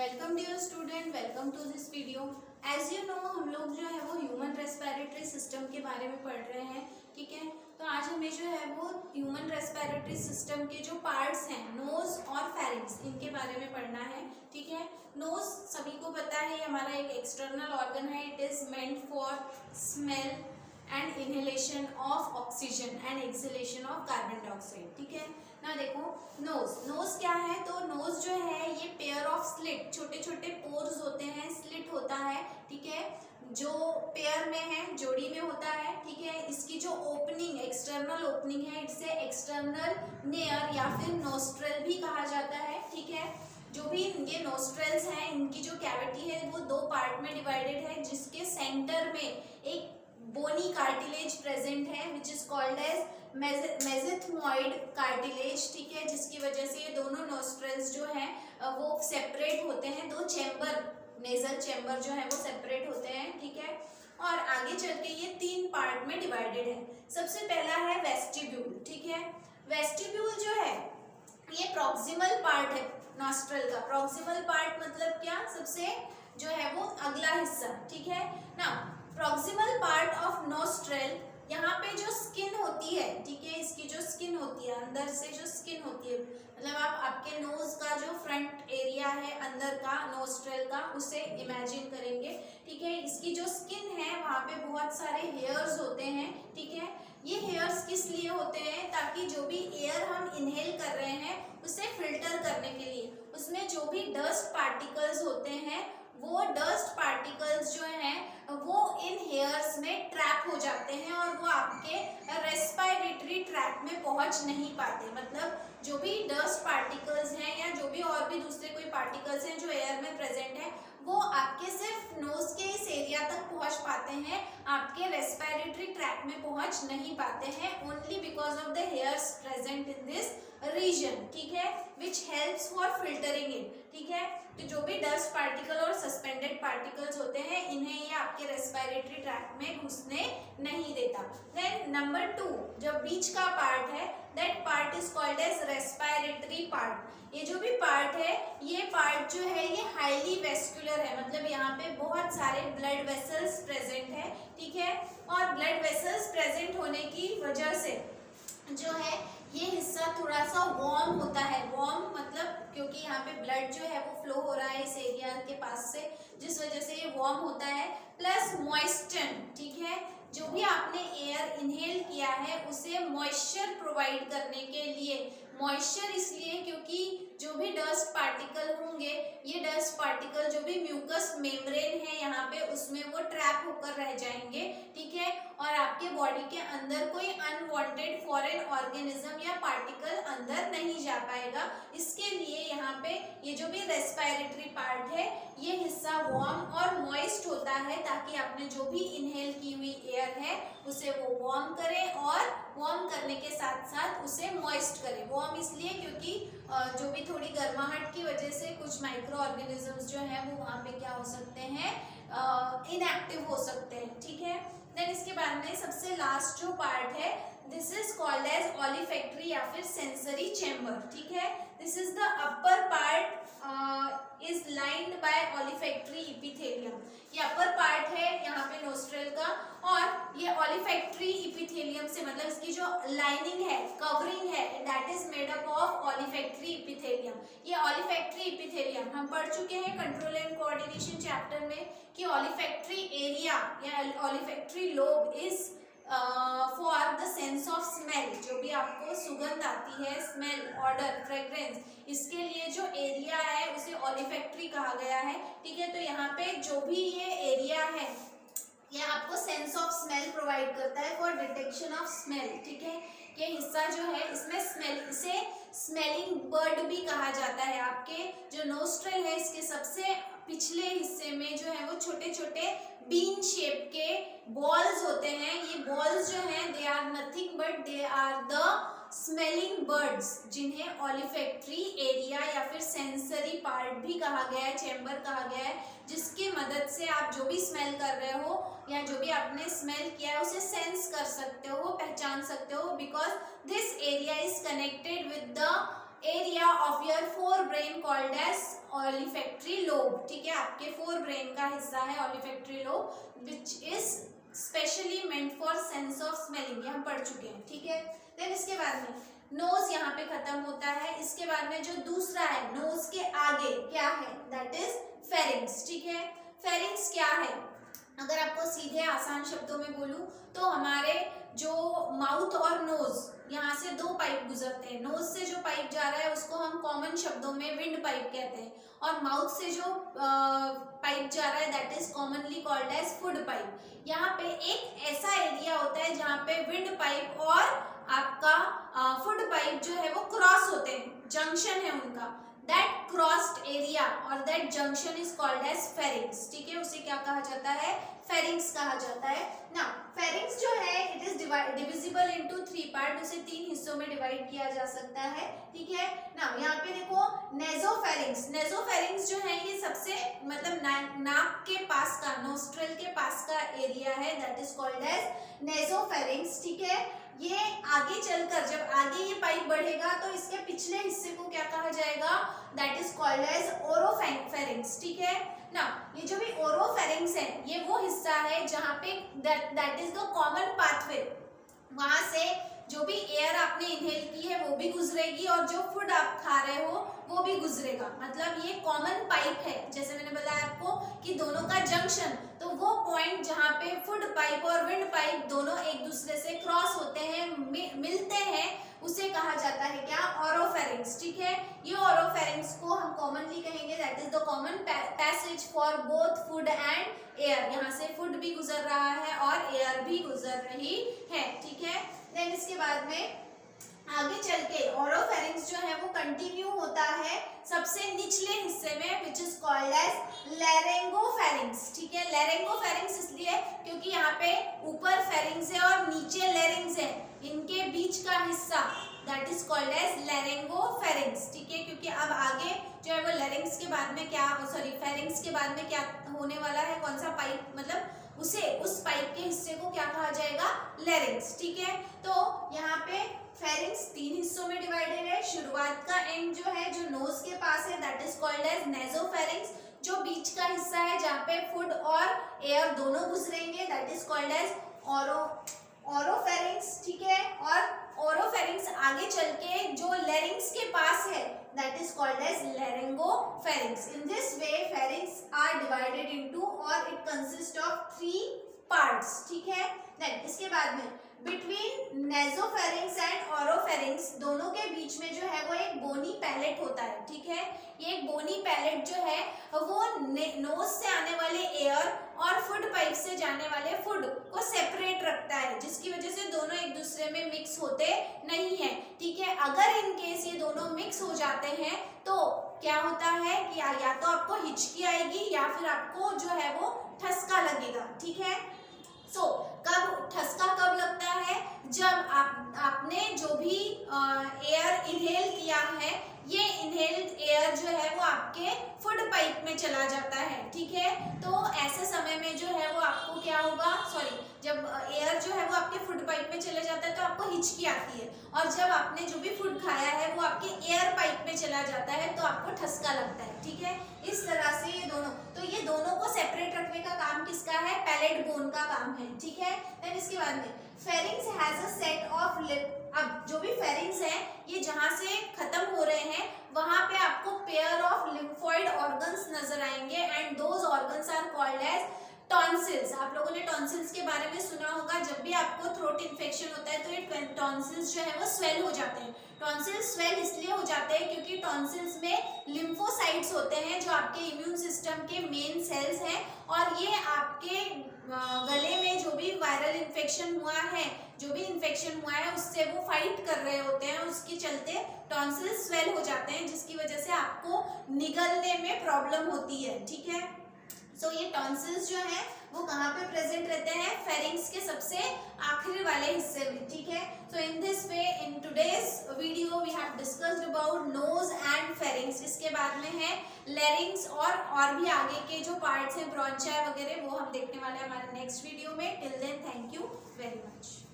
Welcome dear student, welcome to this video. As you know हम लोग जो है वो ह्यूमन रेस्पिरेटरी सिस्टम के बारे में पढ़ रहे हैं। ठीक है, तो आज हमें जो है वो ह्यूमन रेस्पिरेटरी सिस्टम के जो पार्ट्स हैं, नोज और फेरिंक्स, इनके बारे में पढ़ना है। ठीक है, नोज सभी को पता है हमारा एक एक्सटर्नल ऑर्गन है। It is meant for smell and inhalation of oxygen and exhalation of carbon dioxide. ठीक है ना, देखो नोज क्या है, तो नोज जो है ये पेयर ऑफ स्लिट, छोटे छोटे पोर्स होते हैं, स्लिट होता है। ठीक है, जो पेयर में है, जोड़ी में होता है। ठीक है, इसकी जो ओपनिंग, एक्सटर्नल ओपनिंग है, इसे एक्सटर्नल नेयर या फिर नोस्ट्रल भी कहा जाता है। ठीक है, जो भी ये नोस्ट्रल्स हैं, इनकी जो कैविटी है वो दो पार्ट में डिवाइडेड है, जिसके सेंटर में एक बोनी कार्टिलेज प्रेजेंट है which is called as mesethmoid cartilage. ठीक है, जिसकी वजह से ये दोनों नोस्ट्रल्स जो हैं वो सेपरेट होते हैं, दो चैम्बर, नेजल चैम्बर जो है वो सेपरेट होते हैं। ठीक है, और आगे चल के ये तीन पार्ट में डिवाइडेड है। सबसे पहला है वेस्टिब्यूल। ठीक है, वेस्टिब्यूल जो है ये प्रॉक्सिमल पार्ट है नॉस्ट्रल का। प्रॉक्सिमल पार्ट मतलब क्या, सबसे जो है वो अगला हिस्सा। ठीक है ना, प्रॉक्सिमल पार्ट ऑफ नोस्ट्रल, यहाँ पे जो स्किन होती है, ठीक है, इसकी जो स्किन होती है, अंदर से जो स्किन होती है, मतलब आप आपके नोज का जो फ्रंट एरिया है अंदर का नोस्ट्रल का, उसे इमेजिन करेंगे। ठीक है, इसकी जो स्किन है वहाँ पे बहुत सारे हेयर्स होते हैं। ठीक है, ये हेयर्स किस लिए होते हैं, ताकि जो भी एयर हम इनहेल कर रहे हैं उसे फिल्टर करने के लिए, उसमें जो भी डस्ट पार्टिकल्स होते हैं वो डस्ट पार्टिकल्स जो हैं वो इन हेयर्स में ट्रैप हो जाते हैं और वो आपके रेस्पिरेटरी ट्रैक में पहुंच नहीं पाते। मतलब जो भी डस्ट पार्टिकल्स हैं या जो भी और भी दूसरे कोई पार्टिकल्स हैं जो एयर में प्रेजेंट है, वो आपके सिर्फ नोज के इस एरिया तक पहुंच पाते हैं, आपके रेस्पिरेटरी ट्रैक में पहुंच नहीं पाते हैं, only because of the hairs present in this region. ठीक है, which helps for filtering it. ठीक है, तो जो भी डस्ट पार्टिकल और सस्पेंडेड पार्टिकल्स होते हैं, इन्हें ये आपके रेस्पिरेटरी ट्रैक में घुसने नहीं देता। देन नंबर 2, जो बीच का पार्ट है, that part is called as respiratory part. ये जो भी पार्ट है, ये पार्ट जो है ये हाईली वेस्कुलर है, मतलब यहाँ पे बहुत सारे ब्लड वेसल्स प्रेजेंट है। ठीक है, और ब्लड वेसल्स प्रेजेंट होने की वजह से जो है ये हिस्सा थोड़ा सा वार्म होता है। वार्म मतलब क्योंकि यहाँ पे ब्लड जो है वो फ्लो हो रहा है इस एरिया के पास से, जिस वजह से ये वार्म होता है, प्लस मॉइस्चर। ठीक है, जो भी आपने एयर इनहेल किया है उसे मॉइस्चर प्रोवाइड करने के लिए, मॉइस्चर इसलिए क्योंकि जो भी डस्ट पार्टिकल होंगे, ये डस्ट पार्टिकल जो भी म्यूकस मेम्ब्रेन है यहाँ पे, उसमें वो ट्रैप होकर रह जाएंगे। ठीक है, और आपके बॉडी के अंदर कोई अनवांटेड फॉरेन ऑर्गेनिज्म या पार्टिकल अंदर नहीं जा पाएगा। इसके लिए यहाँ पे ये जो भी रेस्पिरेटरी पार्ट है, ये हिस्सा वार्म और मॉइस्ट होता है, ताकि आपने जो भी इनहेल की हुई एयर है उसे वो वार्म करे, और वार्म करने के साथ साथ उसे मॉइस्ट करे। वार्म इसलिए क्योंकि जो भी थोड़ी गर्माहट की वजह से कुछ माइक्रो ऑर्गेनिजम्स जो हैं वो वहाँ पे क्या हो सकते हैं, इनएक्टिव हो सकते हैं। ठीक है, देन इसके बाद में सबसे लास्ट जो पार्ट है, this is called as olfactory या फिर सेंसरी चैम्बर। ठीक है, this is the upper part is lined by olfactory epithelium. ये अपर पार्ट है यहाँ पे नोस्ट्रल का, और ये ऑलिफैक्टरी इपिथेलियम से, मतलब इसकी जो लाइनिंग है, कवरिंग है, that is made up of olfactory epithelium. ये ऑलिफैक्टरी इपिथेलियम हम पढ़ चुके हैं कंट्रोल एंड कोऑर्डिनेशन चैप्टर में कि ऑलिफैक्टरी एरिया या olfactory lobe is for the sense of smell. जो भी आपको सुगंध आती है, स्मेल, ऑर्डर, फ्रेग्रेंस, इसके लिए जो एरिया है उसे ऑलिफैक्टरी कहा गया है। ठीक है, तो यहाँ पे जो भी ये एरिया है ये आपको सेंस ऑफ स्मेल प्रोवाइड करता है फॉर डिटेक्शन ऑफ स्मेल। ठीक है, ये हिस्सा जो है इसमें स्मेल, इसे स्मेलिंग बर्ड भी कहा जाता है। आपके जो नोस्ट्रल है इसके सबसे पिछले हिस्से में जो है वो छोटे छोटे बीन शेप के बॉल्स होते हैं। ये बॉल्स जो हैं they are nothing but they are the smelling birds, जिन्हें ऑलिफैक्टरी एरिया या फिर सेंसरी पार्ट भी कहा गया है, चैम्बर कहा गया है, जिसकी मदद से आप जो भी स्मेल कर रहे हो या जो भी आपने स्मेल किया है उसे सेंस कर सकते हो, पहचान सकते हो, because this area is connected with the area of your forebrain called as olfactory lobe, ठीक है, आपके फोर ब्रेन का हिस्सा है olfactory lobe which is specially meant for sense of smelling, ये हम पढ़ चुके हैं, ठीक है। देन इसके बाद में नोज यहाँ पे खत्म होता है। इसके बाद में जो दूसरा है नोज के आगे क्या है, दैट इज फेरिंग्स, ठीक है। फेरिंग्स क्या है, अगर आपको सीधे आसान शब्दों में बोलूं तो हमारे जो माउथ और नोज यहाँ से दो पाइप गुजरते हैं। नोज से जो पाइप जा रहा है उसको हम कॉमन शब्दों में विंड पाइप कहते हैं, और माउथ से जो पाइप जा रहा है that is commonly called as food pipe. यहाँ पे एक ऐसा एरिया होता है जहाँ पे विंड पाइप और आपका फूड पाइप जो है वो क्रॉस होते हैं, जंक्शन है उनका, दैट क्रॉस्ड एरिया और that junction is called as pharynx, ठीक है। उसे क्या कहा जाता है, फेरिंग्स कहा जाता है ना। फेरिंग्स जो है it is divisible into 3 part, उसे 3 हिस्सों में डिवाइड किया जा सकता है, ठीक है ना। यहाँ पे देखो नेजोफेरिंग्स, नेजोफेरिंग्स जो है ये सबसे मतलब नाक के पास का, नोस्ट्रल के पास का एरिया है, that is called as nasopharynx, ठीक है। ये आगे चलकर जब आगे ये पाइप बढ़ेगा तो इसके पिछले हिस्से को क्या कहा जाएगा, that is called as oropharynx, ठीक है ना। ये जो भी ओरोफेरिंग्स है ये वो हिस्सा है जहाँ पे that is the common pathway, वहां से जो भी एयर आपने इनहेल की है वो भी गुजरेगी और जो फूड आप खा रहे हो वो भी गुजरेगा। मतलब ये कॉमन पाइप है, जैसे मैंने बताया आपको कि दोनों का जंक्शन, तो वो पॉइंट जहाँ पे फूड पाइप और विंड पाइप दोनों एक दूसरे से क्रॉस होते हैं, मिलते हैं, उसे कहा जाता है क्या, ओरोफेरिंग्स, ठीक है। ये ओरोफेरिंग्स को हम कॉमनली कहेंगे that is the common passage for both food and air, यहाँ से फूड भी गुजर रहा है और एयर भी गुजर रही है, ठीक है। देन इसके बाद में आगे चल के ओरोफेरिंग्स जो है वो कंटिन्यू होता है सबसे निचले हिस्से में विच इज कॉल्ड एज लैरिंगोफेरिंग्स, ठीक है। लैरिंगोफेरिंग्स इसलिए क्योंकि यहाँ पे ऊपर फेरिंग्स है और नीचे लैरिंग्स है, इनके बीच का हिस्सा दैट इज कॉल्ड एज लैरिंगोफेरिंग्स, ठीक है। क्योंकि अब आगे जो है वो लैरिंग्स के बाद में क्या, सॉरी फेरिंग्स के बाद में क्या होने वाला है, कौन सा पाइप, मतलब उस पाइप के हिस्से को क्या कहा जाएगा, लैरिंग्स, ठीक है। तो यहाँ पे फेरिंग्स 3 हिस्सों में डिवाइडेड है। शुरुआत का एंड जो है जो नोज के पास है that is called as nasopharynx, जो बीच का हिस्सा है जहाँ पे फूड और एयर दोनों गुजरेंगे that is called as oropharynx, ठीक है। और ओरोफेरिंग्स आगे चल के जो लैरिंग्स के पास है that is called as laryngopharynx. In this way pharynx are divided into or it consists of 3 parts, ठीक है। Then इसके बाद में between nasopharynx and oropharynx दोनों के बीच में जो है वो एक बोनी पैलेट होता है, ठीक है। ये एक बोनी पैलेट जो है वो नोज से आने वाले एयर और फूड पाइप से जाने वाले फूड को सेपरेट रखता है, जिसकी वजह से दोनों एक दूसरे में मिक्स होते नहीं है, ठीक है। अगर इन केस ये दोनों मिक्स हो जाते हैं तो क्या होता है कि या तो आपको हिचकी आएगी या फिर आपको जो है वो ठसका लगेगा, ठीक है। कब ठसका कब लगता है, जब आपने जो भी एयर इनहेल किया है ये इनहेल्ड एयर जो है वो आपके फूड पाइप में चला जाता है, ठीक है। तो ऐसे समय में जो है वो आपको क्या होगा, सॉरी, जब एयर जो है वो आपके फूड पाइप में चले जाता है तो आपको हिचकी आती है, और जब आपने जो भी फूड खाया है वो आपके एयर पाइप में चला जाता है तो आपको ठसका लगता है, ठीक है। इस तरह से ये दोनों को सेपरेट रखने का काम किसका है, पैलेट बोन का काम है, ठीक है। देन इसके बाद में pharynx has a set of lip. अब जो भी फेरिंग्स है ये जहाँ से खत्म हो रहे हैं वहां पे आपको पेयर ऑफ लिम्फोइड ऑर्गन्स नजर आएंगे and those organs are called as tonsils. आप लोगों ने टॉन्सिल्स के बारे में सुना होगा, जब भी आपको थ्रोट इन्फेक्शन होता है तो ये टॉन्सिल्स जो है वो स्वेल हो जाते हैं। टॉन्सिल्स स्वेल इसलिए हो जाते हैं क्योंकि टॉन्सिल्स में लिम्फोसाइट्स होते हैं जो आपके इम्यून सिस्टम के मेन सेल्स हैं, और ये आपके गले में जो भी वायरल इन्फेक्शन हुआ है, जो भी इन्फेक्शन हुआ है उससे वो फाइट कर रहे होते हैं, उसके चलते टॉन्सिल्स स्वेल हो जाते हैं, जिसकी वजह से आपको निगलने में प्रॉब्लम होती है, ठीक है। सो ये टॉन्सिल्स जो है वो कहाँ पे प्रेजेंट रहते हैं, फेरिंग्स के सबसे आखिरी वाले हिस्से में, ठीक है। So in this way in today's video we have discussed about nose and pharynx. इसके बाद में है लैरिंग्स और भी आगे के जो पार्ट्स हैं ब्रोंचाई वगैरह, वो हम देखने वाले हैं हमारे नेक्स्ट वीडियो में। Till then thank you very much.